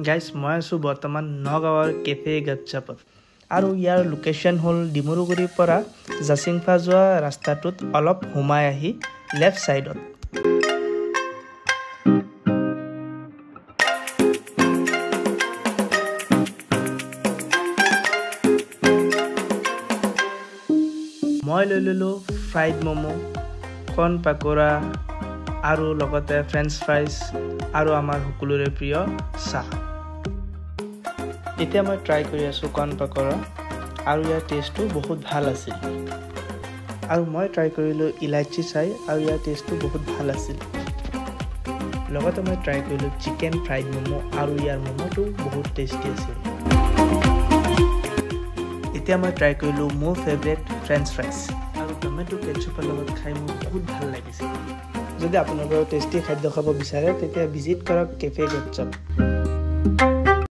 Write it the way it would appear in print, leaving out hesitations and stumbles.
Guys মই আছোঁ বৰ্তমান নগাঁৱৰ কেফে গচ্ছাপত আৰু ইয়াৰ লোকেশ্যন হ'ল ডিমৰুগুৰিৰ পৰা জাচিংফা যোৱা ৰাস্তাটোত অলপ সোমাই আহি লেফ্ট ছাইডত। মই লৈ ল'লোঁ ফ্ৰাইড ম'ম', কৰ্ণ পাকোৰা আৰু লগতে ফ্ৰেঞ্চ ফ্ৰাইজ আৰু আমাৰ সকলোৰে প্ৰিয় চাহ। এতিয়া মই ট্ৰাই কৰি আছোঁ কৰ্ণ পাকোৰা আৰু ইয়াৰ টেষ্টটো বহুত ভাল আছিল। আৰু মই ট্ৰাই কৰিলোঁ ইলাইচি চাই আৰু ইয়াৰ টেষ্টটো বহুত ভাল আছিল। লগতে মই ট্ৰাই কৰিলোঁ চিকেন ফ্ৰাইড ম'ম' আৰু ইয়াৰ ম'ম'টো বহুত টেষ্টি আছিল। এতিয়া মই ট্ৰাই কৰিলোঁ মোৰ ফেভৰেট ফ্ৰেঞ্চ ফ্ৰাইজ আৰু টমেটো কেটচুপৰ লগত খাই মোৰ বহুত ভাল লাগিছিল। যদি আপোনালোকৰ টেষ্টি খাদ্য খাব বিচাৰে তেতিয়া ভিজিট কৰক কেফে গচ্ছাপ।